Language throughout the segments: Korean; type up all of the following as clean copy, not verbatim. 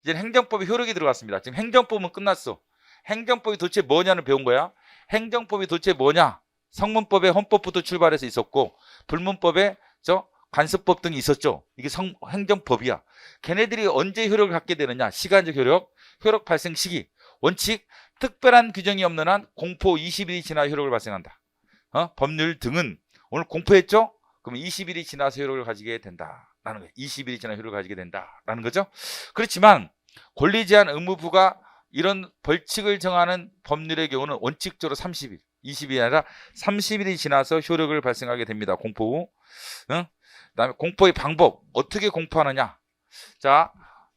이제 행정법의 효력이 들어갔습니다. 지금 행정법은 끝났어. 행정법이 도대체 뭐냐는 배운 거야. 행정법이 도대체 뭐냐. 성문법에 헌법부터 출발해서 있었고 불문법에 관습법 등이 있었죠. 이게 행정법이야. 걔네들이 언제 효력을 갖게 되느냐. 시간적 효력, 효력 발생 시기. 원칙, 특별한 규정이 없는 한 공포 20일이 지나 효력을 발생한다. 법률 등은 오늘 공포했죠? 그러면 20일이 지나서 효력을 가지게 된다라는 거예요. 20일이 지나 효력을 가지게 된다라는 거죠. 그렇지만 권리제한 의무부가 이런 벌칙을 정하는 법률의 경우는 원칙적으로 30일, 20일이 아니라 30일이 지나서 효력을 발생하게 됩니다. 공포 후. 그다음에 공포의 방법, 어떻게 공포하느냐. 자,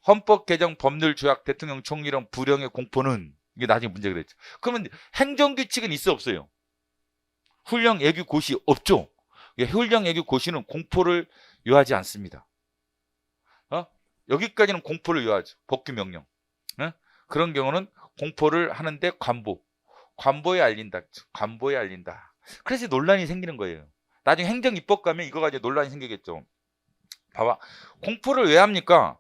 헌법 개정, 법률 조약, 대통령 총리령, 부령의 공포는 이게 나중에 문제가 됐죠. 그러면 행정규칙은 있어 없어요? 훈령, 예규, 고시 없죠. 훈령, 예규, 고시는 공포를 요하지 않습니다. 여기까지는 공포를 요하죠. 법규 명령. 그런 경우는 공포를 하는데 관보에 알린다. 관보에 알린다. 그래서 논란이 생기는 거예요. 나중에 행정입법 가면 이거 가지고 논란이 생기겠죠. 봐봐. 공포를 왜 합니까?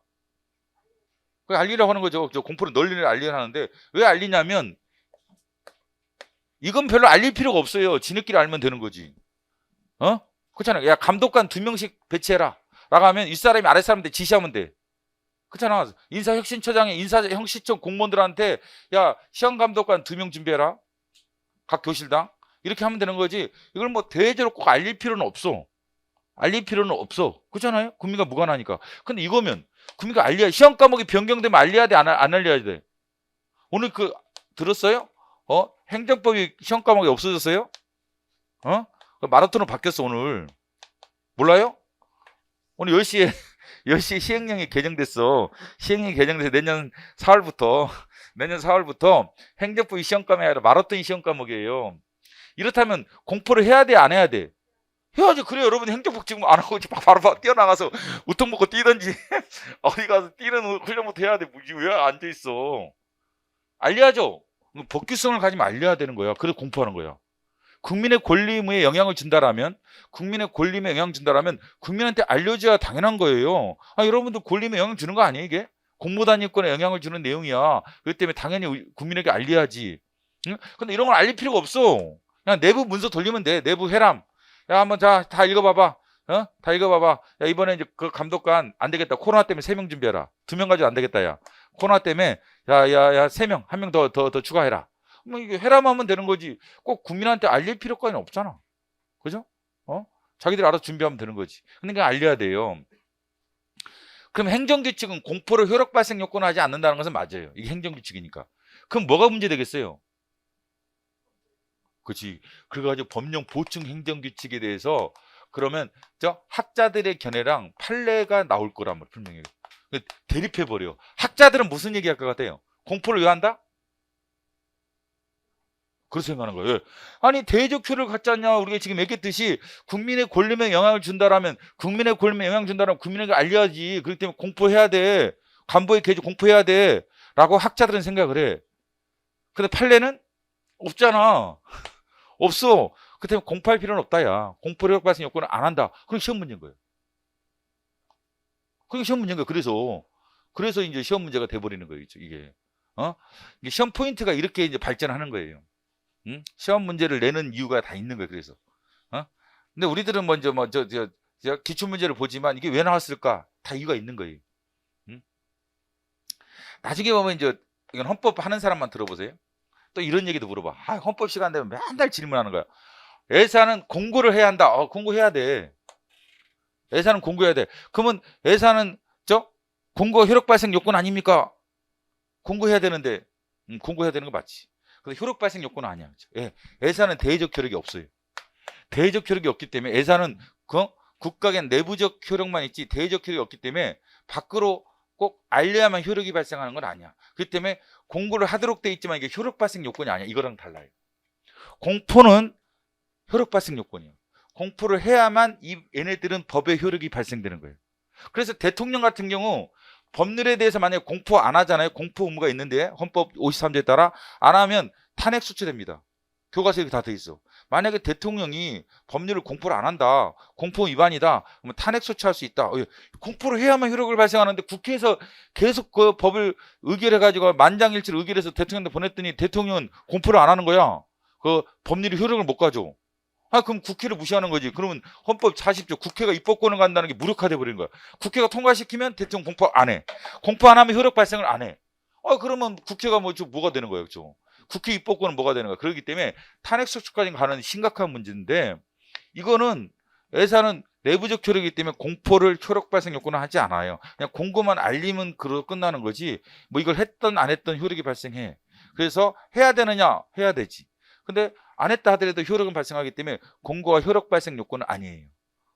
알리라고 하는 거죠. 공포를 널리 알리려 하는데 왜 알리냐면 이건 별로 알릴 필요가 없어요. 지네끼리 알면 되는 거지. 그렇잖아. 야, 감독관 2명씩 배치해라. 라고 하면 윗사람이 아랫사람한테 지시하면 돼. 그렇잖아. 인사혁신처장이 인사혁신처 공무원들한테 야, 시험감독관 2명 준비해라. 각 교실당. 이렇게 하면 되는 거지. 이걸 뭐 대외적으로 꼭 알릴 필요는 없어. 알릴 필요는 없어. 그렇잖아요. 국민과 무관하니까. 근데 이거면 국민과 알려야, 시험 과목이 변경되면 알려야 돼, 안 알려야 돼? 오늘 들었어요? 행정법이 시험 과목이 없어졌어요? 마라톤으로 바뀌었어, 오늘. 몰라요? 오늘 10시에 시행령이 개정됐어. 시행령이 개정돼서 내년 4월부터 행정법이 시험 과목이 아니라 마라톤이 시험 과목이에요. 이렇다면 공포를 해야 돼, 안 해야 돼? 해야지. 그래, 여러분 행정법 지금 안 하고 바로 뛰어나가서 우통 먹고 뛰든지 어디 가서 뛰는 훈련부터 해야 돼. 왜 앉아있어? 알려야죠. 법규성을 가지면 알려야 되는 거야. 그래서 공포하는 거야. 국민의 권리 의무에 영향을 준다라면 국민한테 알려줘야 당연한 거예요. 여러분들 권리 의무에 영향 주는 거 아니에요, 이게? 공무단위권에 영향을 주는 내용이야. 그렇기 때문에 당연히 국민에게 알려야지. 응? 근데 이런 걸 알릴 필요가 없어. 그냥 내부 문서 돌리면 돼. 내부 회람. 야, 한번 다 읽어봐봐. 다 읽어봐봐. 야, 이번에 이제 그 감독관 안 되겠다. 코로나 때문에 3명 준비해라. 2명 가지고 안 되겠다, 야. 코로나 때문에, 야, 3명, 1명 더 추가해라. 뭐 이게 회람하면 되는 거지. 꼭 국민한테 알릴 필요까지는 없잖아. 그죠? 자기들 알아서 준비하면 되는 거지. 근데 그냥 알려야 돼요. 그럼 행정규칙은 공포를 효력 발생 요건을 하지 않는다는 것은 맞아요. 이게 행정규칙이니까. 그럼 뭐가 문제 되겠어요? 그렇지. 그래가지고 법령 보충 행정규칙에 대해서 그러면 학자들의 견해랑 판례가 나올 거란 말 분명히 대립해버려. 학자들은 무슨 얘기할 것 같아요? 공포를 왜 한다? 그렇게 생각하는 거예요. 아니, 대적 효력을 갖지 않냐. 우리가 지금 얘기했듯이 국민의 권리에 영향을 준다라면 국민에게 알려야지. 그렇기 때문에 공포해야 돼. 간보의 계조 공포해야 돼. 라고 학자들은 생각을 해. 근데 판례는 없잖아. 없어. 그 때문에 공포할 필요는 없다, 야. 공포력 발생 요건을 안 한다. 그럼 시험 문제인 거예요. 그게 시험 문제인 거예요. 그래서 이제 시험 문제가 돼버리는 거예요, 이게. 이게 시험 포인트가 이렇게 이제 발전하는 거예요. 시험 문제를 내는 이유가 다 있는 거예요, 그래서. 근데 우리들은 먼저 기출 문제를 보지만 이게 왜 나왔을까? 다 이유가 있는 거예요. 나중에 보면 이건 헌법 하는 사람만 들어보세요. 또 이런 얘기도 물어봐. 헌법 시간 되면 맨날 질문하는 거야. 예산은 공고를 해야 한다. 공고해야 돼. 예산은 공고해야 돼. 그러면 예산은 공고 효력 발생 요건 아닙니까? 공고해야 되는데 공고해야 되는 거 맞지. 근데 효력 발생 요건은 아니야. 예산은 대외적 효력이 없어요. 대외적 효력이 없기 때문에 예산은 국가의 내부적 효력만 있지 대외적 효력이 없기 때문에 밖으로 꼭 알려야만 효력이 발생하는 건 아니야. 그렇기 때문에 공고를 하도록 돼 있지만 이게 효력 발생 요건이 아니야. 이거랑 달라요. 공포는 효력 발생 요건이에요. 공포를 해야만 얘네들은 법의 효력이 발생되는 거예요. 그래서 대통령 같은 경우 법률에 대해서 만약에 공포 안 하잖아요. 공포 의무가 있는데 헌법 53조에 따라 안 하면 탄핵 수출됩니다. 교과서에 다 돼 있어. 만약에 대통령이 법률을 공포를 안 한다, 공포 위반이다, 그러면 탄핵 소추할 수 있다. 공포를 해야만 효력을 발생하는데 국회에서 계속 그 법을 의결해가지고 만장일치를 의결해서 대통령한테 보냈더니 대통령은 공포를 안 하는 거야. 그 법률이 효력을 못 가져. 그럼 국회를 무시하는 거지. 그러면 헌법 40조 국회가 입법권을 갖는다는 게 무력화돼 버리는 거야. 국회가 통과시키면 대통령 공포 안 해. 공포 안 하면 효력 발생을 안 해. 그러면 국회가 뭐가 되는 거예요, 그죠? 국회 입법권은 뭐가 되는 거야. 그렇기 때문에 탄핵 소추까지 가는 심각한 문제인데, 이거는 예산은 내부적 효력이기 때문에 공포를 효력 발생 요건은 하지 않아요. 그냥 공고만 알리면 끝나는 거지. 뭐 이걸 했던 안 했던 효력이 발생해. 그래서 해야 되느냐? 해야 되지. 근데 안 했다 하더라도 효력은 발생하기 때문에 공고가 효력 발생 요건은 아니에요.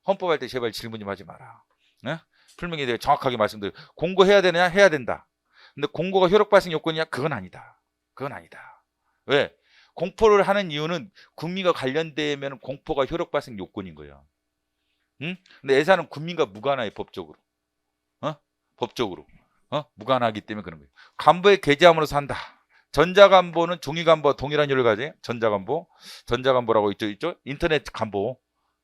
헌법할 때 제발 질문 좀 하지 마라. 네? 분명히 내가 정확하게 말씀드려요. 공고해야 되느냐? 해야 된다. 근데 공고가 효력 발생 요건이냐? 그건 아니다. 그건 아니다. 왜? 공포를 하는 이유는 국민과 관련되면 공포가 효력 발생 요건인 거예요. 응? 근데 예산은 국민과 무관하게 법적으로. 법적으로. 무관하기 때문에 그런 거예요. 간보의 계좌함으로써 한다. 전자간보는 종이간보와 동일한 효력을 가져요. 전자간보라고 있죠. 인터넷 간보.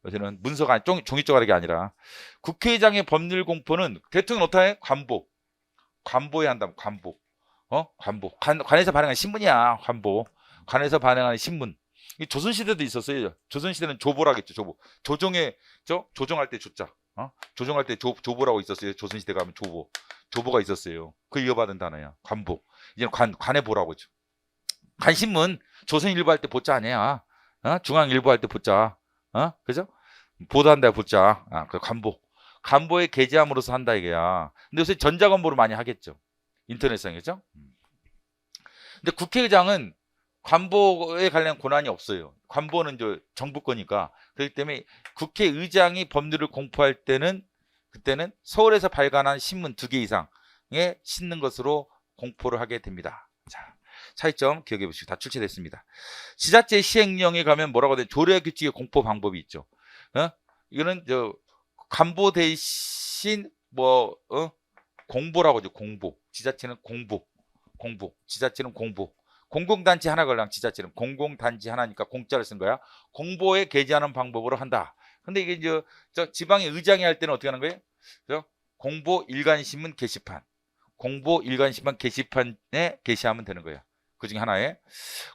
요새는 문서가 아니, 종이 쪼가리가 아니라. 국회의장의 법률 공포는 대통령 어떻게 해? 관보에 한다면 관보. 관보. 관에서 발행한 신문이야. 관보. 관에서 발행하는 신문. 이 조선시대도 있었어요. 조선시대는 조보라겠죠. 조보. 조종할 때 조자. 조종할 때 조보라고 있었어요. 조선시대 가면 조보가 있었어요. 그 이어받은 단어야. 관보. 이제는 관에 보라고 하죠. 관신문. 조선일보 할 때 보자 아니야. 중앙일보 할 때 보자. 그죠? 보도한다 보자. 그 관보. 간보에 게재함으로써 한다 이게야. 근데 요새 전자간보로 많이 하겠죠. 인터넷상이죠. 근데 국회의장은 관보에 관련 권한이 없어요. 관보는 정부 거니까. 그렇기 때문에 국회의장이 법률을 공포할 때는 그때는 서울에서 발간한 신문 2개 이상에 싣는 것으로 공포를 하게 됩니다. 자, 차이점 기억해 보시고 다 출제됐습니다. 지자체 시행령에 가면 뭐라고 해야 돼? 조례 규칙의 공포 방법이 있죠. 이거는 간보 대신 공보라고 하죠. 공보. 지자체는 공보. 지자체는 공보. 공공단체 하나 걸랑 지자체는 공공단체 하나니까 공짜를 쓴 거야. 공보에 게재하는 방법으로 한다. 근데 이게 지방의 의장이 할 때는 어떻게 하는 거예요? 공보 일간신문 게시판. 공보 일간신문 게시판에 게시하면 되는 거야. 그 중에 하나에.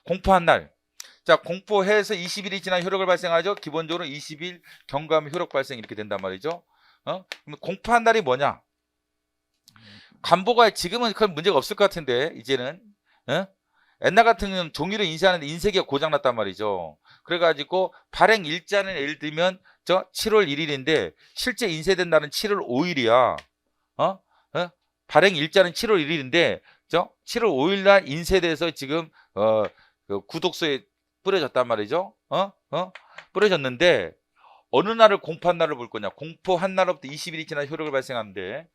공포한 날. 자, 공포해서 20일이 지난 효력을 발생하죠. 기본적으로 20일 경과하면 효력 발생 이렇게 된단 말이죠. 그럼 공포한 날이 뭐냐? 간보가 지금은 큰 문제가 없을 것 같은데 이제는 옛날 같은 경우는 종이를 인쇄하는데 인쇄기가 고장났단 말이죠. 그래가지고 발행 일자는 예를 들면 7월 1일인데 실제 인쇄된 날은 7월 5일이야. 발행 일자는 7월 1일인데 7월 5일 날 인쇄돼서 지금 그 구독소에 뿌려졌단 말이죠. 뿌려졌는데 어느 날을 공포한 날을 볼 거냐? 공포한 날로부터 20일이 지나 효력을 발생하는데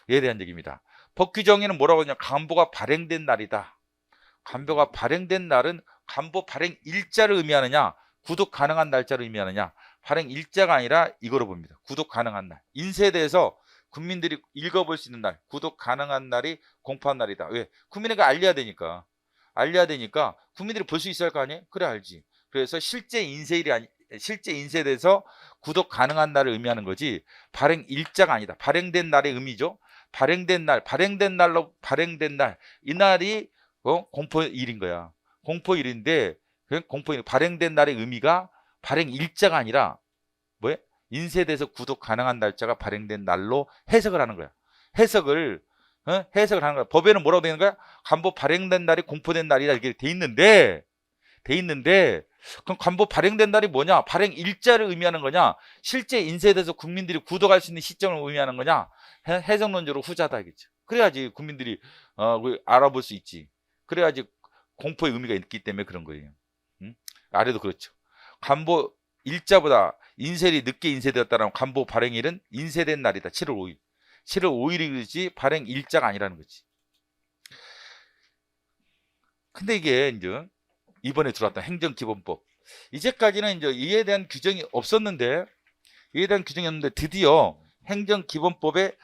이에 대한 얘기입니다. 법 규정에는 뭐라고 하냐? 간보가 발행된 날이다. 간보가 발행된 날은 간보 발행 일자를 의미하느냐? 구독 가능한 날짜를 의미하느냐? 발행 일자가 아니라 이거로 봅니다. 구독 가능한 날. 인쇄돼서 국민들이 읽어볼 수 있는 날. 구독 가능한 날이 공포한 날이다. 왜? 국민에게 알려야 되니까. 국민들이 볼 수 있어야 할 거 아니에요? 그래 알지. 그래서 실제 인쇄돼서 구독 가능한 날을 의미하는 거지 발행 일자가 아니다. 발행된 날의 의미죠. 발행된 날 이 날이 공포일인 거야. 공포일인데 공포일 발행된 날의 의미가 발행 일자가 아니라 뭐야? 인쇄돼서 구독 가능한 날짜가 발행된 날로 해석을 하는 거야. 해석을 하는 거야. 법에는 뭐라고 되는 거야? 간보 발행된 날이 공포된 날이다 이렇게 돼 있는데 그럼 간보 발행된 날이 뭐냐? 발행 일자를 의미하는 거냐? 실제 인쇄돼서 국민들이 구독할 수 있는 시점을 의미하는 거냐? 해석론적으로 후자다 이겠죠. 그래야지 국민들이 알아볼 수 있지. 그래야지 공포의 의미가 있기 때문에 그런 거예요. 아래도 그렇죠. 간보 일자보다 인쇄일이 늦게 인쇄되었다면 간보 발행일은 인쇄된 날이다. 7월 5일. 7월 5일이지 발행 일자가 아니라는 거지. 근데 이게 이제 이번에 들어왔던 행정기본법. 이제까지는 이제 이에 대한 규정이 없었는데 드디어 행정기본법에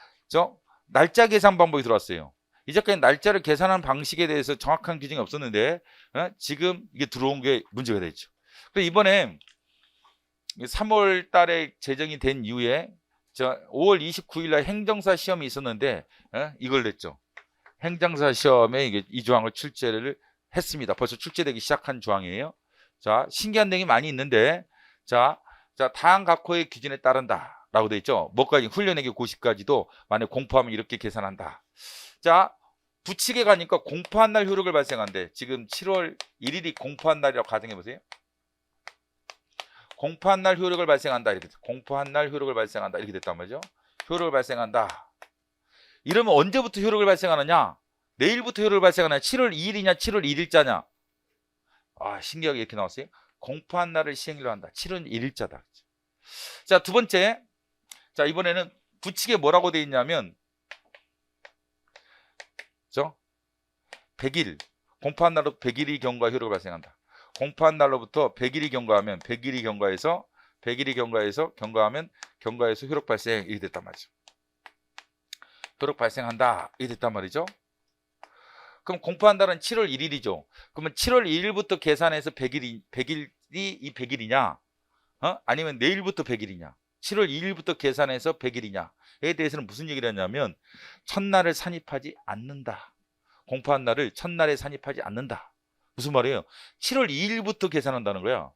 날짜 계산 방법이 들어왔어요. 이제까지 날짜를 계산하는 방식에 대해서 정확한 규정이 없었는데 지금 이게 들어온 게 문제가 되죠. 그래서 이번에 3월 달에 제정이 된 이후에 5월 29일 날 행정사 시험이 있었는데 이걸 냈죠. 행정사 시험에 이 조항을 출제를 했습니다. 벌써 출제되기 시작한 조항이에요. 자, 신기한 내용이 많이 있는데 자, 다항 각호의 기준에 따른다 라고 되어 있죠. 뭐까지 훈련액의 고시까지도 만약 공포하면 이렇게 계산한다. 자, 부칙에 가니까 공포한 날 효력을 발생한대. 지금 7월 1일이 공포한 날이라고 가정해 보세요. 공포한 날 효력을 발생한다 이렇게 공포한 날 효력을 발생한다 이렇게 됐단 말이죠. 효력을 발생한다. 이러면 언제부터 효력을 발생하느냐? 내일부터 효력을 발생하느냐? 7월 2일이냐 7월 1일자냐? 아, 신기하게 이렇게 나왔어요. 공포한 날을 시행일로 한다. 7월 1일자다. 자, 두 번째. 자, 이번에는 부칙에 뭐라고 되어 있냐면 100일 공포한 날로 100일이 경과 효력을 발생한다. 공포한 날로부터 100일이 경과하면 100일이 경과하면 경과에서 효력 발생 이렇게 됐단 말이죠. 효력 발생한다 이렇게 됐단 말이죠. 그럼 공포한 날은 7월 1일이죠. 그러면 7월 1일부터 계산해서 100일이 이 100일이냐? 아니면 내일부터 100일이냐? 7월 2일부터 계산해서 100일이냐에 대해서는 무슨 얘기를 했냐면 첫날을 산입하지 않는다. 공포한 날을 첫날에 산입하지 않는다. 무슨 말이에요? 7월 2일부터 계산한다는 거야.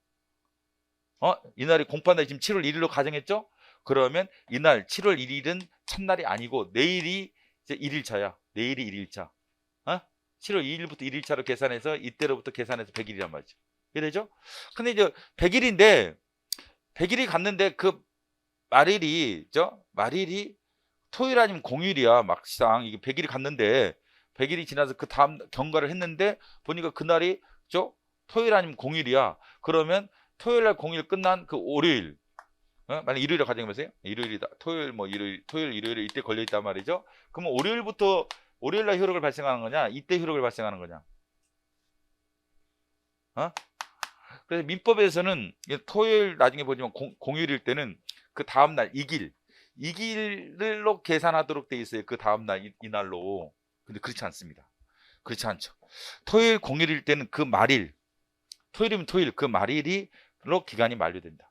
이날이 공포한 날이 지금 7월 1일로 가정했죠? 그러면 이날 7월 1일은 첫날이 아니고 내일이 이제 1일차야. 내일이 1일차. 7월 2일부터 1일차로 계산해서 이때로부터 계산해서 100일이란 말이죠. 이래죠? 근데 이제 100일인데 100일이 갔는데 그 말일이 토요일 아니면 공휴일이야. 막상 이게 100일이 갔는데 100일이 지나서 그 다음 경과를 했는데 보니까 그날이 토요일 아니면 공휴일이야. 그러면 토요일 날 공휴일 끝난 그 월요일 만약 일요일에 가정해보세요. 일요일이다. 토요일 일요일 이때 걸려있단 말이죠. 그러면 월요일부터 월요일 날 효력을 발생하는 거냐? 이때 효력을 발생하는 거냐? 그래서 민법에서는 토요일 나중에 보지만 공휴일일 때는 그 다음날 이길로 계산하도록 돼 있어요. 그 다음날 이날로. 근데 그렇지 않습니다. 그렇지 않죠. 토요일 공휴일일 때는 그 말일, 토요일이면 토요일 그 말일로 기간이 만료된다.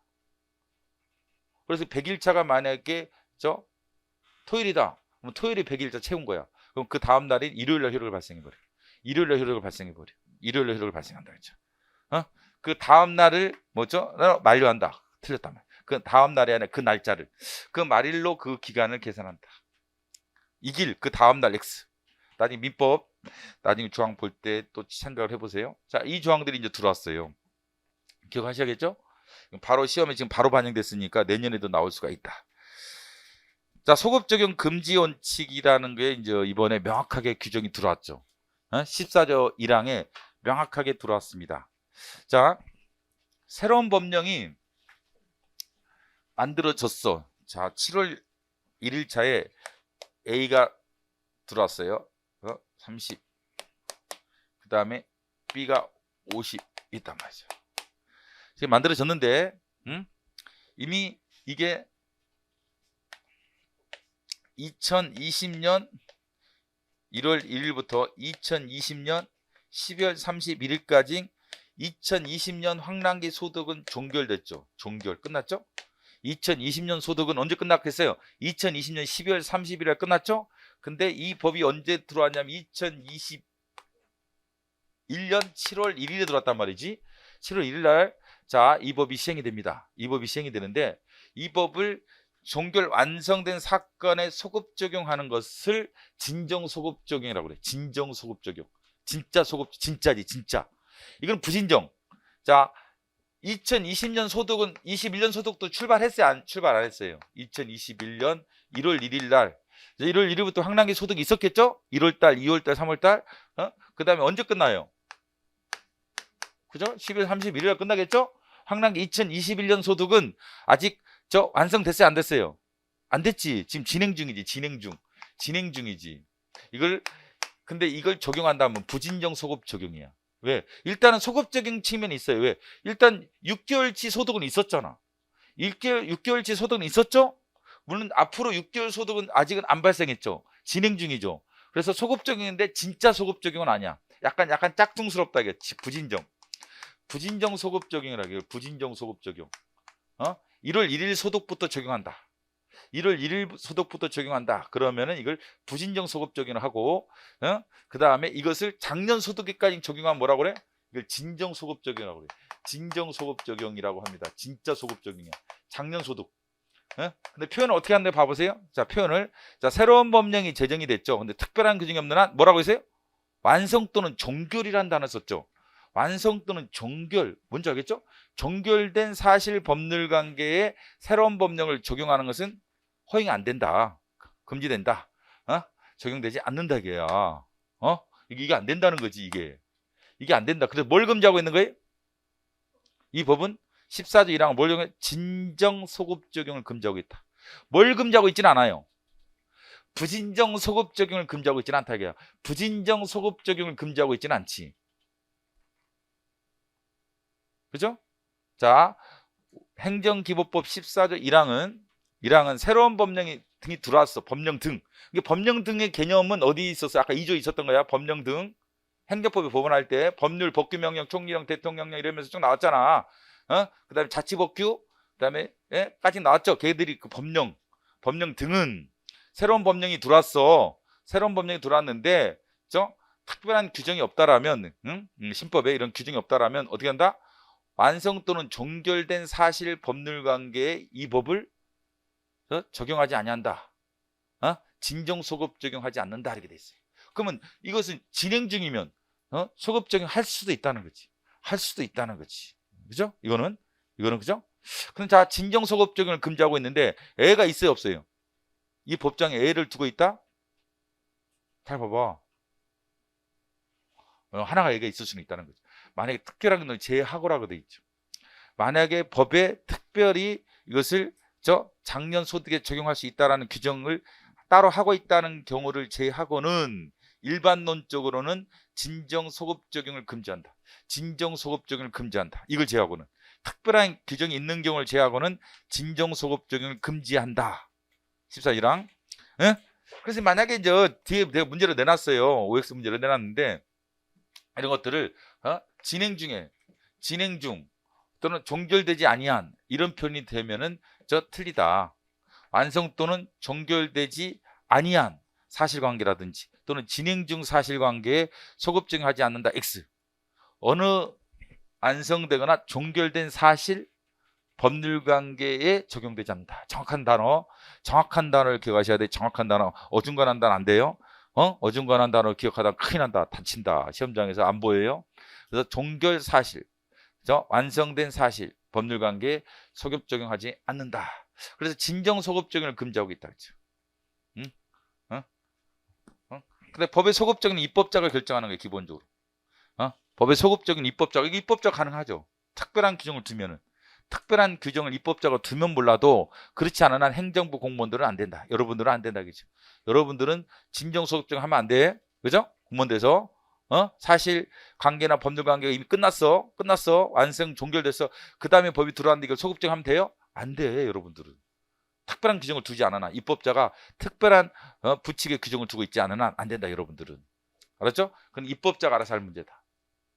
그래서 100일차가 만약에 토요일이다. 그럼 토요일이 100일차 채운 거야. 그럼 그 다음 날인 일요일 날 효력을 발생해버려. 일요일 날 효력을 발생한다. 그렇죠. 그 다음 날을 만료한다. 틀렸단 말이야. 그 다음 날이 아니라 그 날짜를. 그 말일로 그 기간을 계산한다. 이길 그 다음 날 X. 나중에 민법 나중에 조항 볼 때 또 생각을 해보세요. 자, 이 조항들이 이제 들어왔어요. 기억하셔야겠죠? 바로 시험에 지금 바로 반영됐으니까 내년에도 나올 수가 있다. 자, 소급 적용 금지 원칙이라는 게 이제 이번에 명확하게 규정이 들어왔죠. 14조 1항에 명확하게 들어왔습니다. 자, 새로운 법령이 만들어졌어. 자, 7월 1일차에 A가 들어왔어요. 30. 그 다음에 B가 50 있단 말이죠. 지금 만들어졌는데 이미 이게 2020년 1월 1일부터 2020년 12월 31일까지 2020년 황랑기 소득은 종결됐죠. 종결 끝났죠? 2020년 소득은 언제 끝났겠어요? 2020년 12월 30일에 끝났죠? 근데 이 법이 언제 들어왔냐면 2021년 7월 1일에 들어왔단 말이지. 7월 1일 날 자, 이 법이 시행이 됩니다. 이 법이 시행이 되는데 이 법을 종결 완성된 사건에 소급 적용하는 것을 진정 소급 적용이라고 그래. 진정 소급 적용. 진짜 소급 진짜지, 진짜. 이건 부진정. 자, 2020년 소득은 21년 소득도 출발했어요? 출발 안 했어요? 2021년 1월 1일 날 1월 1일부터 황랑기 소득이 있었겠죠? 1월 달, 2월 달, 3월 달. 그 다음에 언제 끝나요? 그죠? 12월 31일 날 끝나겠죠? 황랑기 2021년 소득은 아직 완성됐어요? 안 됐어요? 안 됐지. 지금 진행 중이지. 근데 이걸 적용한다면 부진정 소급 적용이야. 왜? 일단은 소급 적용 측면이 있어요. 왜? 일단 6개월치 소득은 있었잖아. 6개월치 소득은 있었죠? 물론 앞으로 6개월 소득은 아직은 안 발생했죠. 진행 중이죠. 그래서 소급 적용인데 진짜 소급 적용은 아니야. 약간 짝퉁스럽다 이겠지. 부진정 소급 적용이라고 해요. 부진정 소급 적용. 1월 1일 소득부터 적용한다. 1월 1일 소득부터 적용한다. 그러면은 이걸 부진정 소급 적용을 하고, 그 다음에 이것을 작년 소득에까지 적용하면 뭐라고 그래? 이걸 진정 소급 적용이라고 그래. 진정 소급 적용이라고 합니다. 진짜 소급 적용이야. 작년 소득. 근데 표현을 어떻게 하는데 봐보세요. 자, 표현을. 자, 새로운 법령이 제정이 됐죠. 근데 특별한 규정이 없는 한 뭐라고 했어요? 완성 또는 종결이라는 단어 썼죠. 완성 또는 종결. 뭔지 알겠죠? 종결된 사실 법률 관계에 새로운 법령을 적용하는 것은 허용이 안 된다. 금지된다. 적용되지 않는다 이게야. 이게 안 된다는 거지, 이게 안 된다. 그래서 뭘 금지하고 있는 거예요? 이 법은 14조 1항 뭘 적용해? 진정 소급 적용을 금지하고 있다. 뭘 금지하고 있지는 않아요. 부진정 소급 적용을 금지하고 있지는 않다 이게야. 부진정 소급 적용을 금지하고 있지는 않지. 그죠? 자, 행정기본법 14조 1항은 새로운 법령이 등이 들어왔어. 법령 등. 이게 법령 등의 개념은 어디 있었어? 아까 2조 있었던 거야. 법령 등. 행정법에 법원할 때 법률, 법규명령, 총리령, 대통령령 이러면서 쭉 나왔잖아. 그다음에 자치법규, 그다음에 까지 나왔죠. 걔들이 그 법령 등은 새로운 법령이 들어왔어. 새로운 법령이 들어왔는데, 특별한 규정이 없다라면, 신법에 이런 규정이 없다라면 어떻게 한다? 완성 또는 종결된 사실 법률 관계에 이 법을 적용하지 아니한다. 진정 소급 적용하지 않는다 이렇게 돼 있어요. 그러면 이것은 진행 중이면 소급 적용할 수도 있다는 거지. 할 수도 있다는 거지. 그죠? 이거는 그죠? 그럼 자, 진정 소급 적용을 금지하고 있는데 애가 있어요, 없어요? 이 법정에 애를 두고 있다? 잘 봐봐. 하나가 애가 있을 수는 있다는 거죠. 만약에 특별한 건 제하고라고 돼 있죠. 만약에 법에 특별히 이것을 작년 소득에 적용할 수 있다라는 규정을 따로 하고 있다는 경우를 제하고는 일반론적으로는 진정 소급 적용을 금지한다. 진정 소급 적용을 금지한다. 이걸 제하고는 특별한 규정이 있는 경우를 제하고는 진정 소급 적용을 금지한다. 14조랑. 그래서 만약에 뒤에 내가 문제를 내놨어요. OX 문제를 내놨는데 이런 것들을 진행 중 또는 종결되지 아니한 이런 표현이 되면은 틀리다. 완성 또는 종결되지 아니한 사실관계라든지 또는 진행 중 사실관계에 소급 적용하지 않는다. X. 어느 완성되거나 종결된 사실 법률관계에 적용되지 않는다. 정확한 단어를 기억하셔야 돼. 정확한 단어. 어중간한 단어 안 돼요. 어중간한 단어 기억하다 큰일 난다. 다친다. 시험장에서 안 보여요. 그래서 종결 사실, 완성된 사실 법률관계에 소급 적용하지 않는다. 그래서 진정 소급 적용을 금지하고 있다. 그렇죠? 근데 법의 소급 적용은 입법자가 결정하는 거예요. 기본적으로. 법의 소급 적용은 입법자가. 이게 입법자가 가능하죠. 특별한 규정을 두면은. 특별한 규정을 입법자가 두면 몰라도 그렇지 않은 한 행정부 공무원들은 안 된다. 여러분들은 안 된다. 그죠? 여러분들은 진정 소급 적용 하면 안 돼. 그죠? 공무원돼서 사실 관계나 법률 관계가 이미 끝났어. 완성 종결됐어. 그 다음에 법이 들어왔는데 이걸 소급 적용하면 돼요? 안 돼. 여러분들은. 특별한 규정을 두지 않은 한, 입법자가 특별한 부칙의 규정을 두고 있지 않은 한 안 된다. 여러분들은. 알았죠? 그건 입법자가 알아서 할 문제다.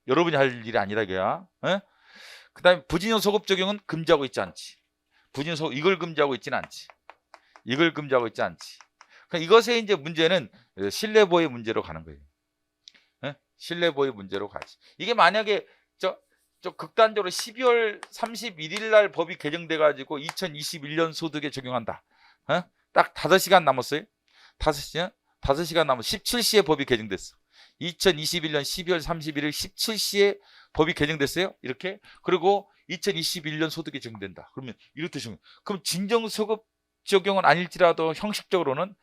여러분이 할 일이 아니라 이거야. 그 다음에 부진용 소급 적용은 금지하고 있지 않지. 부진용 소급, 이걸 금지하고 있지는 않지. 이걸 금지하고 있지 않지. 그러니까 이것의 이제 문제는 신뢰보호의 문제로 가는 거예요. 신뢰보호의 문제로 가지. 이게 만약에 극단적으로 12월 31일 날 법이 개정돼 가지고 2021년 소득에 적용한다. 딱 5시간 남았어요. 5시간 남았어. 17시에 법이 개정됐어. 2021년 12월 31일 17시에 법이 개정됐어요. 이렇게. 그리고 2021년 소득이 적용된다. 그러면 이렇게 적용. 그럼 진정 소급 적용은 아닐지라도 형식적으로는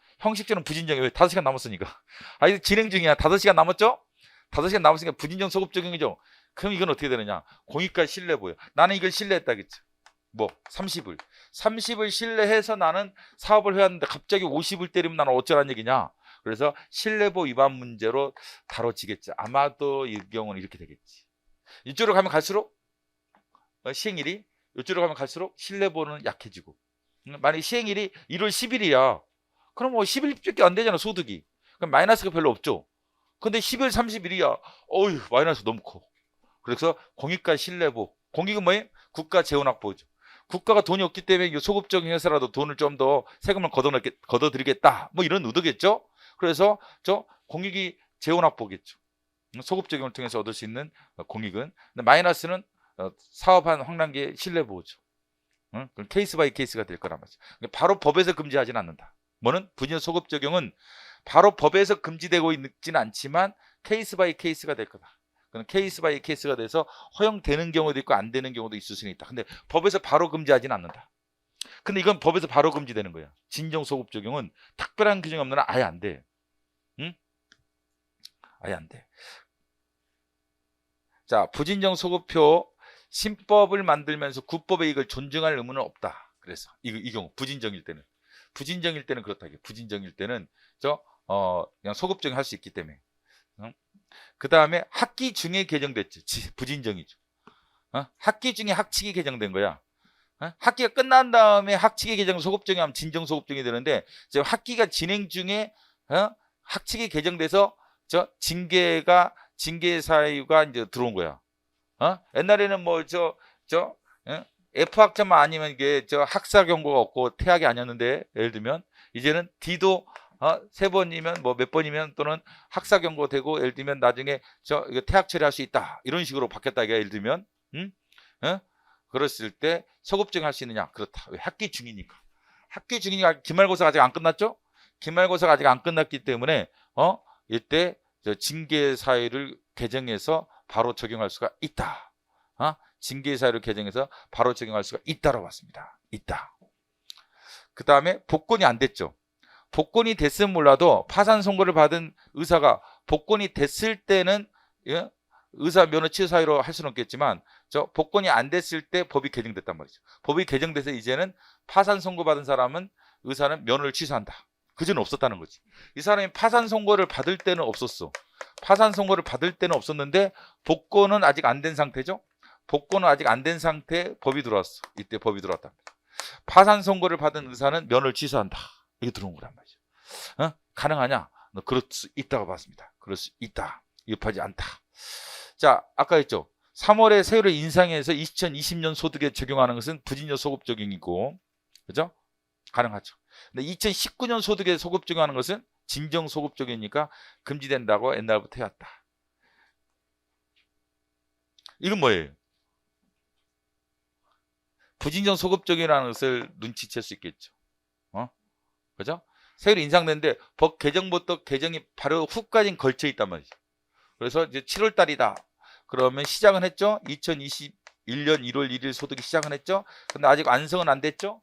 부진정이 왜 5시간 남았으니까. 이거 진행 중이야. 5시간 남았죠? 5시간 남았으니까 부진정 소급 적용이죠. 그럼 이건 어떻게 되느냐? 공익까지 신뢰보여. 나는 이걸 신뢰했다겠죠. 30을 신뢰해서 나는 사업을 해왔는데 갑자기 50을 때리면 나는 어쩌라는 얘기냐? 그래서 신뢰보호 위반 문제로 다뤄지겠지. 아마도 이 경우는 이렇게 되겠지. 이쪽으로 가면 갈수록 시행일이 이쪽으로 가면 갈수록 신뢰보호는 약해지고. 만약에 시행일이 1월 10일이야. 그럼 10일밖에 안 되잖아. 소득이. 그럼 마이너스가 별로 없죠. 근데 10일 31이야. 어휴, 마이너스 너무 커. 그래서 공익과 신뢰보. 공익은 뭐예요? 국가 재원 확보죠. 국가가 돈이 없기 때문에 소급적인 회사라도 돈을 좀 더 세금을 걷어드리겠다. 뭐 이런 의도겠죠. 그래서 저 공익이 재원 확보겠죠. 소급적용을 통해서 얻을 수 있는 공익은. 근데 마이너스는 사업한 황란기의 신뢰보호죠. 케이스 바이 케이스가 될 거란 말이죠. 바로 법에서 금지하지는 않는다. 뭐는 부진 소급 적용은 바로 법에서 금지되고 있지는 않지만 케이스 바이 케이스가 될 거다. 그건 케이스 바이 케이스가 돼서 허용되는 경우도 있고 안 되는 경우도 있을 수는 있다. 근데 법에서 바로 금지하지는 않는다. 근데 이건 법에서 바로 금지되는 거야. 진정 소급 적용은 특별한 규정이 없는 한 아예 안 돼. 응? 아예 안 돼. 자, 부진정 소급표 신법을 만들면서 국법의 이익을 존중할 의무는 없다. 그래서 이 경우 부진정일 때는 그렇다. 부진정일 때는 그냥 소급적용 할 수 있기 때문에. 그 다음에 학기 중에 개정됐죠. 부진정이죠. 학기 중에 학칙이 개정된 거야. 학기가 끝난 다음에 학칙이 개정 소급적용하면 진정 소급적용이 되는데 지금 학기가 진행 중에 학칙이 개정돼서 징계 사유가 이제 들어온 거야. 옛날에는 뭐 F 학점만 아니면 이게 학사 경고가 없고 퇴학이 아니었는데, 예를 들면 이제는 D도 3번이면 뭐 몇 번이면 또는 학사 경고 되고, 예를 들면 나중에 이거 퇴학 처리할 수 있다 이런 식으로 바뀌었다 이게. 예를 들면 그랬을 때 소급적용 할 수 있느냐? 그렇다. 왜? 학기 중이니까 기말고사가 아직 안 끝났죠? 기말고사가 아직 안 끝났기 때문에 이때 징계 사유를 개정해서 바로 적용할 수가 있다. 징계 사유를 개정해서 바로 적용할 수가 있다라고 봤습니다. 있다. 그 다음에 복권이 안 됐죠. 복권이 됐으면 몰라도 파산 선고를 받은 의사가 복권이 됐을 때는 의사 면허 취소 사유로 할 수는 없겠지만 복권이 안 됐을 때 법이 개정됐단 말이죠. 법이 개정돼서 이제는 파산 선고 받은 사람은 의사는 면허를 취소한다. 그전에 없었다는 거지. 이 사람이 파산 선고를 받을 때는 없었어. 파산 선고를 받을 때는 없었는데 복권은 아직 안 된 상태죠. 복권은 아직 안 된 상태에 법이 들어왔어. 이때 법이 들어왔다. 파산 선고를 받은 의사는 면허를 취소한다. 이게 들어온 거란 말이죠. 가능하냐? 그럴 수 있다고 봤습니다. 그럴 수 있다. 위법하지 않다. 자, 아까 했죠. 3월에 세율을 인상해서 2020년 소득에 적용하는 것은 부진료 소급 적용이고, 그죠? 가능하죠. 근데 2019년 소득에 소급 적용하는 것은 진정 소급 적용이니까 금지된다고 옛날부터 해왔다. 이건 뭐예요? 부진정 소급 적용이라는 것을 눈치챌 수 있겠죠. 그죠? 세율이 인상됐는데 법 개정부터 개정이 바로 후까지는 걸쳐 있단 말이죠. 그래서 이제 7월 달이다. 그러면 시작은 했죠. 2021년 1월 1일 소득이 시작은 했죠. 근데 아직 완성은 안 됐죠.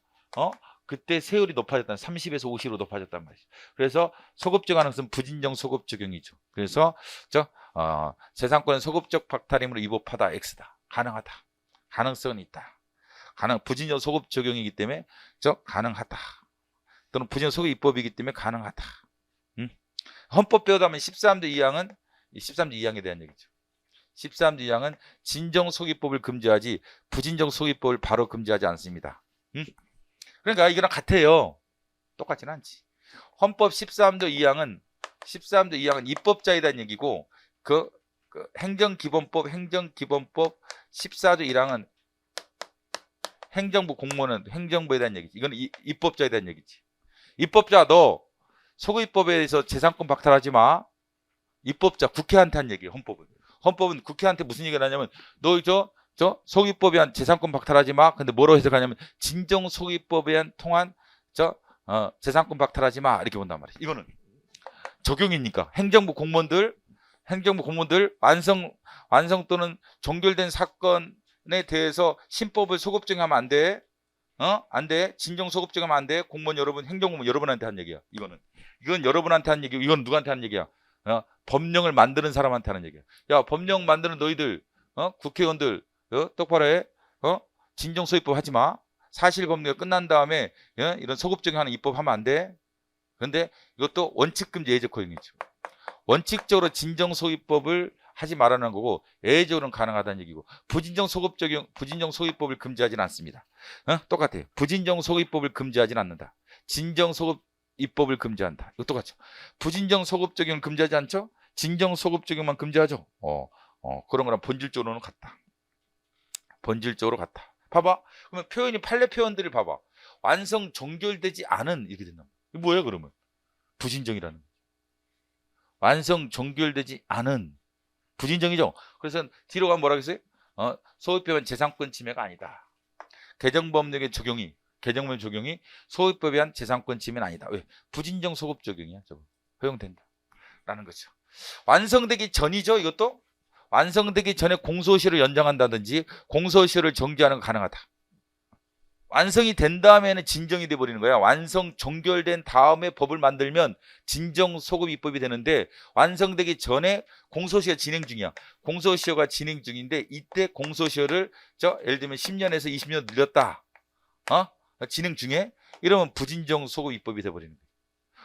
그때 세율이 높아졌다. 30에서 50으로 높아졌단 말이죠. 그래서 소급적 하는 것은 부진정 소급 적용이죠. 그래서 재산권은 소급적 박탈임으로 위법하다. X다. 가능하다. 가능성은 있다. 부진정 소급 적용이기 때문에 가능하다. 또는 부진정 소급 입법이기 때문에 가능하다. 헌법 배우다면 13조 2항은 13조 2항에 대한 얘기죠. 13조 2항은 진정 소급법을 금지하지 부진정 소급법을 바로 금지하지 않습니다. 그러니까 이거랑 같아요. 똑같지는 않지. 헌법 13조 2항은 입법자에 대한 얘기고 그 행정기본법 14조 1항은 행정부 공무원은 행정부에 대한 얘기지. 이건 입법자에 대한 얘기지. 입법자 너 소급입법에 대해서 재산권 박탈하지 마. 입법자 국회한테 한 얘기예요. 헌법은 국회한테 무슨 얘기를 하냐면 너 소급입법에 한 재산권 박탈하지 마. 근데 뭐로 해석하냐면 진정 소급입법에 한 통한 재산권 박탈하지 마. 이렇게 본단 말이에요. 이거는 적용이니까 행정부 공무원들 완성 또는 종결된 사건에 대해서 신법을 소급 적용하면 안 돼. 안 돼. 진정 소급 적용하면 안 돼. 공무원 여러분, 행정공무원 여러분한테 한 얘기야. 이건 여러분한테 한 얘기고 이건 누구한테 한 얘기야? 법령을 만드는 사람한테 하는 얘기야. 야, 법령 만드는 너희들, 국회의원들, 똑바로 해. 진정 소급입법 하지 마. 사실 법리가 끝난 다음에 이런 소급 적용하는 입법하면 안 돼. 그런데 이것도 원칙 금지 예외적 허용이죠. 원칙적으로 진정 소급입법을 하지 말라는 거고 예외적으로는 가능하다는 얘기고 부진정 소급입법을 금지하지는 않습니다. 똑같아요. 부진정 소급입법을 금지하지는 않는다. 진정 소급 입법을 금지한다. 이거 똑같죠. 부진정 소급 적용을 금지하지 않죠? 진정 소급 적용만 금지하죠. 그런 거랑 본질적으로는 같다. 본질적으로 같다. 봐봐. 그러면 표현이 판례 표현들을 봐봐. 완성 종결되지 않은 이렇게 된다. 이게 뭐예요 그러면? 부진정이라는 거죠. 완성 종결되지 않은 부진정이죠. 그래서 뒤로 가면 뭐라고 했어요? 소유법은 재산권 침해가 아니다. 개정법령의 적용이 개정법 적용이 소유법에 의한 재산권 침해는 아니다. 왜? 부진정 소급 적용이야. 저거 허용된다. 라는 거죠. 완성되기 전이죠. 이것도 완성되기 전에 공소시효를 연장한다든지 공소시효를 정지하는 건 가능하다. 완성이 된 다음에는 진정이 돼버리는 거야. 완성 종결된 다음에 법을 만들면 진정 소급 입법이 되는데 완성되기 전에 공소시효 진행 중이야. 공소시효가 진행 중인데 이때 공소시효를 예를 들면 10년에서 20년 늘렸다. 진행 중에 이러면 부진정 소급 입법이 돼버리는 거야.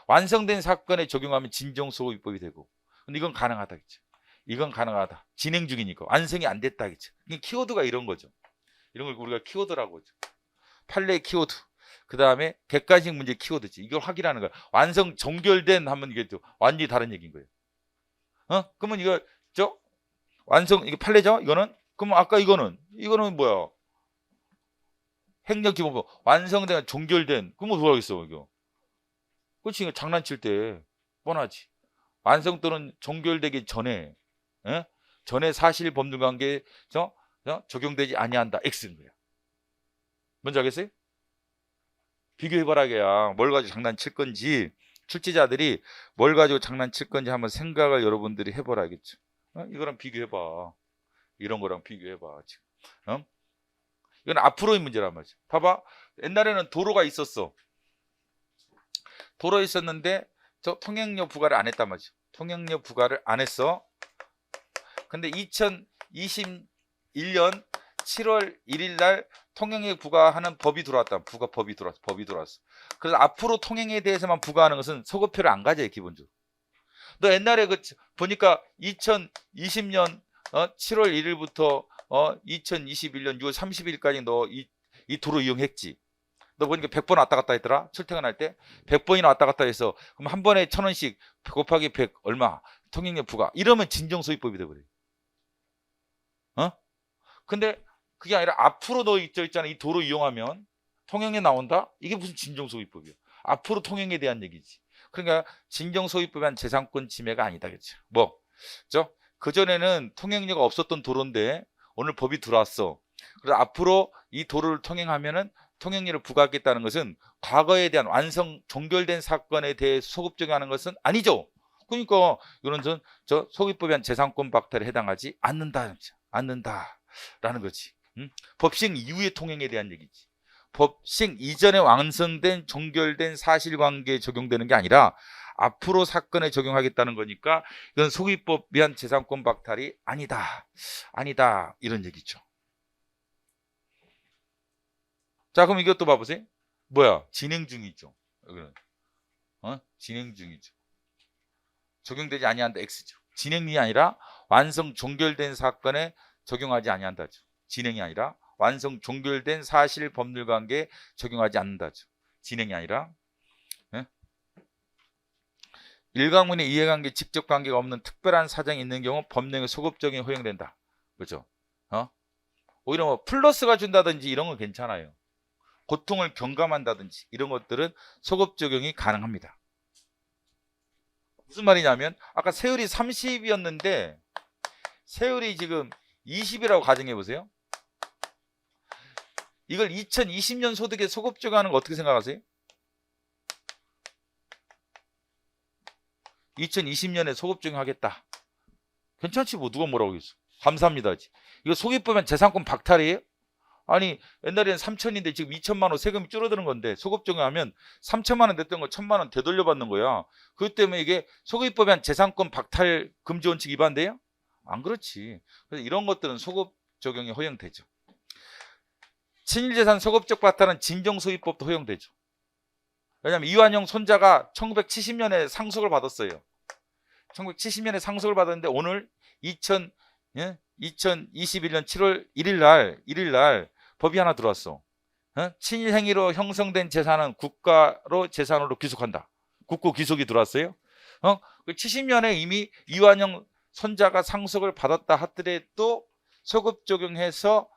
완성된 사건에 적용하면 진정 소급 입법이 되고. 근데 이건 가능하다겠죠. 이건 가능하다. 진행 중이니까 완성이 안 됐다겠죠. 키워드가 이런 거죠. 이런 걸 우리가 키워드라고 하죠. 판례 키워드. 그 다음에 객관식 문제 키워드지. 이걸 확인하는 거야. 완성 종결된 하면 이게 또 완전히 다른 얘기인 거예요. 그러면 이거 완성 이게 판례죠. 이거는 그러면 아까 이거는 뭐야? 행정기본법 완성된 종결된 그러면 누가 하겠어 이거? 그렇지. 이거 장난칠 때 뻔하지. 완성 또는 종결되기 전에 전에 사실 법률 관계에서 적용되지 아니한다. X인 거야. 뭔지 알겠어요? 비교해봐라. 뭘 가지고 장난칠 건지 출제자들이 뭘 가지고 장난칠 건지 한번 생각을 여러분들이 해보라 알겠죠? 이거랑 비교해봐. 이런 거랑 비교해봐. 지금. 이건 앞으로의 문제란 말이죠. 봐봐. 옛날에는 도로가 있었어. 도로 있었는데 통행료 부과를 안 했단 말이죠. 통행료 부과를 안 했어. 근데 2021년 7월 1일 날 통행료 부과하는 법이 들어왔다. 법이 들어왔어. 그래서 앞으로 통행에 대해서만 부과하는 것은 소급표를 안 가져요, 기본적으로. 너 옛날에 보니까 2020년 7월 1일부터 2021년 6월 30일까지 너 이 도로 이용했지. 너 보니까 100번 왔다 갔다 했더라. 출퇴근할 때 100번이나 왔다 갔다 해서 그럼 한 번에 1,000원씩 곱하기 100 얼마 통행료 부과. 이러면 진정소유법이 돼버려. 근데 그게 아니라 앞으로 너 있잖아. 이 도로 이용하면 통행에 나온다? 이게 무슨 진정소유법이야. 앞으로 통행에 대한 얘기지. 그러니까 진정소유법에 한 재산권 침해가 아니다겠죠. 그전에는 통행료가 없었던 도로인데 오늘 법이 들어왔어. 그래서 앞으로 이 도로를 통행하면은 통행료를 부과하겠다는 것은 과거에 대한 완성 종결된 사건에 대해 소급 적용하는 것은 아니죠. 그러니까 이런 소급법에 한 재산권 박탈에 해당하지 않는다라는 거지. 법시행 이후의 통행에 대한 얘기지. 법시행 이전에 완성된 종결된 사실관계에 적용되는 게 아니라 앞으로 사건에 적용하겠다는 거니까 이건 소급법에 한 재산권 박탈이 아니다 이런 얘기죠. 자, 그럼 이것도 봐보세요. 뭐야? 진행 중이죠. 진행 중이죠. 적용되지 아니한다. X죠. 진행이 아니라 완성 종결된 사건에 적용하지 아니한다죠. 진행이 아니라 완성 종결된 사실 법률 관계에 적용하지 않는다죠. 진행이 아니라 일강문의 이해관계 직접 관계가 없는 특별한 사정이 있는 경우 법령의 소급 적용이 허용된다. 그렇죠? 오히려 뭐 플러스가 준다든지 이런 건 괜찮아요. 고통을 경감한다든지 이런 것들은 소급 적용이 가능합니다. 무슨 말이냐면 아까 세율이 30이었는데 세율이 지금 20이라고 가정해 보세요. 이걸 2020년 소득에 소급 적용하는 거 어떻게 생각하세요? 2020년에 소급 적용하겠다. 괜찮지 뭐 누가 뭐라고 했어. 감사합니다. 이거 소급보면 재산권 박탈이에요? 아니 옛날에는 3천인데 지금 2천만 원 세금이 줄어드는 건데 소급 적용하면 3천만 원 냈던 거 1,000만 원 되돌려 받는 거야. 그렇기 때문에 이게 소급법에 한 재산권 박탈 금지 원칙 위반돼요? 안 그렇지. 그래서 이런 것들은 소급 적용이 허용되죠. 친일재산 소급적 박탈은 진정소유법도 허용되죠. 왜냐하면 이완용 손자가 1970년에 상속을 받았어요. 1970년에 상속을 받았는데 오늘 2021년 7월 1일 날 법이 하나 들어왔어. 친일 행위로 형성된 재산은 국가로 재산으로 귀속한다. 국고 귀속이 들어왔어요. 70년에 이미 이완영 손자가 상속을 받았다 하더라도 소급 적용해서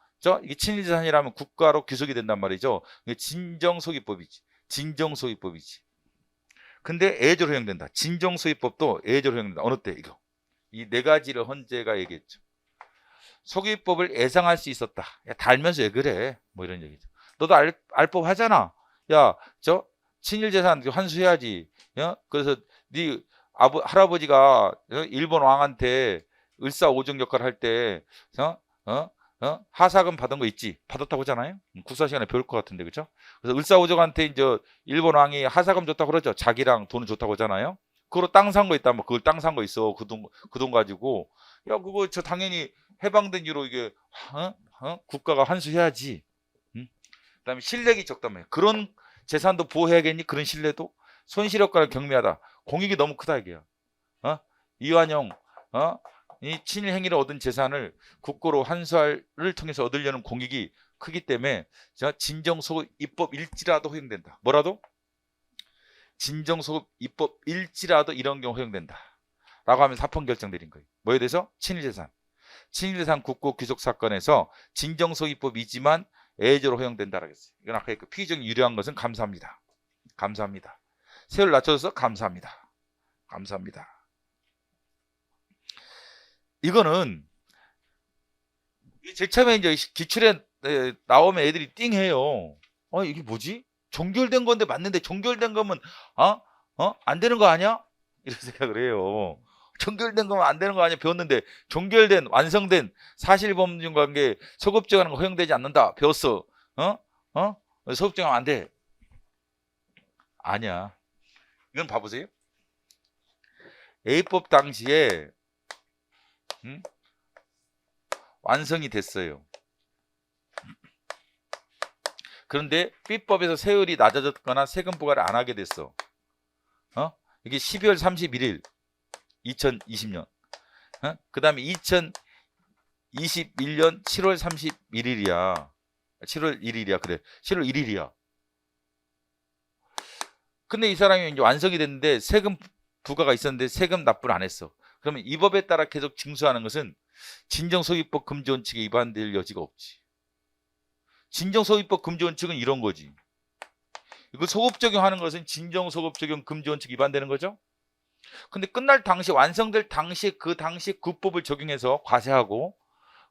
이게 친일재산이라면 국가로 귀속이 된단 말이죠. 이게 진정소기법이지. 진정소기법이지. 근데 예외적으로 허용된다. 진정소기법도 예외적으로 허용된다. 어느 때 이거. 이 네 가지를 헌재가 얘기했죠. 소기법을 예상할 수 있었다. 야, 달면서 왜 그래? 뭐 이런 얘기죠. 너도 알법 하잖아. 야, 친일재산 환수해야지. 그래서 네 할아버지가 일본 왕한테 을사오정 역할을 할 때 하사금 받은 거 있지? 받았다고 하잖아요. 국사 시간에 배울 것 같은데, 그렇죠? 그래서 을사오정한테 이제 일본 왕이 하사금 줬다고 그러죠. 자기랑 돈을 줬다고 하잖아요. 그거로 땅 산 거 있다. 뭐 그걸 땅 산 거 있어. 그 돈 가지고 야 그거 당연히 해방된 이후로 이게 국가가 환수해야지. 그다음에 신뢰기 적다며. 그런 재산도 보호해야겠니? 그런 신뢰도 손실 효과를 경미하다. 공익이 너무 크다 이게요. 이완용 이 친일 행위를 얻은 재산을 국고로 환수를 통해서 얻으려는 공익이 크기 때문에 진정소급 입법일지라도 허용된다. 뭐라도? 진정소급 입법일지라도 이런 경우 허용된다. 라고 하면서 합헌 결정 내린 거예요. 뭐에 대해서? 친일재산. 친일재산 국고 귀속 사건에서 진정소급입법이지만 예외적으로 허용된다라고 했어요. 이건 아까 그 피의적인 유리한 것은 감사합니다. 감사합니다. 세율 낮춰줘서 감사합니다. 감사합니다. 이거는 제일 처음에 이제 기출에 나오면 애들이 띵해요. 이게 뭐지? 종결된 건데 맞는데 종결된 거면 안 되는 거 아니야? 이런 생각을 해요. 종결된 거면 안 되는 거 아니야? 배웠는데 종결된 완성된 사실범죄 관계 소급적용하는 거 허용되지 않는다. 배웠어. 소급적용하면 안 돼. 아니야. 이건 봐보세요. A법 당시에 완성이 됐어요. 그런데 B법에서 세율이 낮아졌거나 세금 부과를 안 하게 됐어. 이게 12월 31일 2020년. 그 다음에 2021년 7월 31일이야. 7월 1일이야. 그래. 7월 1일이야. 근데 이 사람이 이제 완성이 됐는데 세금 부과가 있었는데 세금 납부를 안 했어. 그러면 이 법에 따라 계속 징수하는 것은 진정소유법 금지 원칙에 위반될 여지가 없지. 진정소유법 금지 원칙은 이런 거지. 이거 소급 적용하는 것은 진정소급 적용 금지 원칙 위반되는 거죠. 근데 끝날 당시 완성될 당시 그 당시 구법을 적용해서 과세하고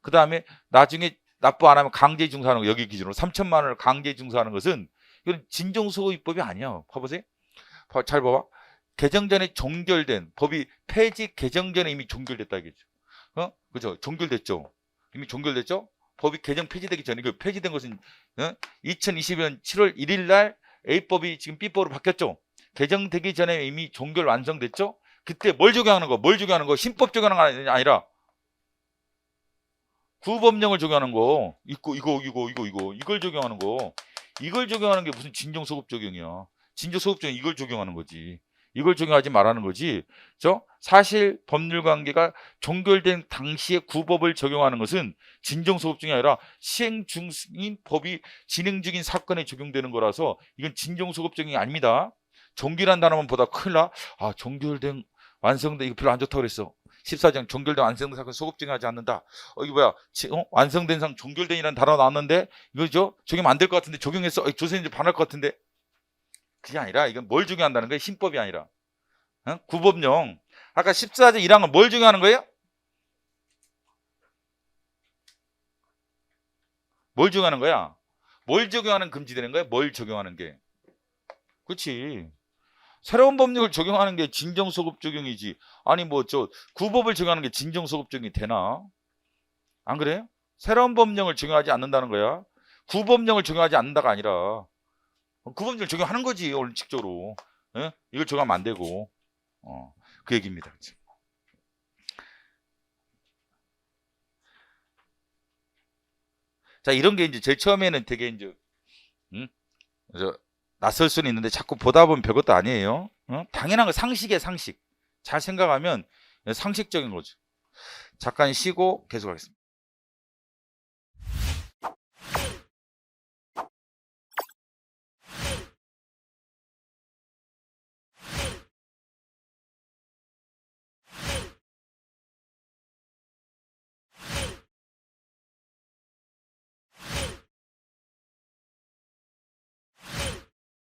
그 다음에 나중에 납부 안 하면 강제 징수하는 거 여기 기준으로 3천만 원을 강제 징수하는 것은 이건 진정소유법이 아니야. 봐보세요. 잘 봐봐. 개정 전에 종결된 법이 폐지 개정 전에 이미 종결됐다 이겠죠. 그죠? 종결됐죠. 이미 종결됐죠. 법이 개정 폐지되기 전에 그 폐지된 것은 2020년 7월 1일 날 A법이 지금 B법으로 바뀌었죠. 개정되기 전에 이미 종결 완성됐죠. 그때 뭘 적용하는 거? 뭘 적용하는 거? 신법 적용하는 거 아니라 구법령을 적용하는 거. 이걸 적용하는 거. 이걸 적용하는 게 무슨 진정소급 적용이야. 진정소급 적용 이걸 적용하는 거지. 이걸 적용하지 말라는 거지. 사실 법률 관계가 종결된 당시에 구법을 적용하는 것은 진정소급 중이 아니라 시행 중인 법이 진행 중인 사건에 적용되는 거라서 이건 진정소급 적용이 아닙니다. 종결한 단어만 보다 큰일 나. 종결된 완성된 이거 별로 안 좋다고 그랬어. 14장 종결된 완성된 사건 소급 적용하지 않는다. 이게 뭐야? 완성된 상 종결된이라는 단어 나왔는데 이거죠? 적용 안 될 것 같은데 적용했어. 조선인들 반할 것 같은데. 그게 아니라 이건 뭘 적용한다는 거예요? 신법이 아니라. 구법령. 아까 14조 1항은 뭘 적용하는 거예요? 뭘 적용하는 거야? 뭘 적용하는 금지되는 거야? 뭘 적용하는 게? 그렇지. 새로운 법률을 적용하는 게 진정소급 적용이지. 아니 구법을 적용하는 게 진정소급 적용이 되나? 안 그래요? 새로운 법령을 적용하지 않는다는 거야. 구법령을 적용하지 않는다가 아니라 구법령을 적용하는 거지. 원칙적으로. 이걸 적용하면 안 되고. 그 얘기입니다. 자, 이런 게 이제 제일 처음에는 되게 이제 낯설 수는 있는데 자꾸 보다 보면 별것도 아니에요. 당연한 거 상식이에요. 상식. 잘 생각하면 상식적인 거죠. 잠깐 쉬고 계속하겠습니다.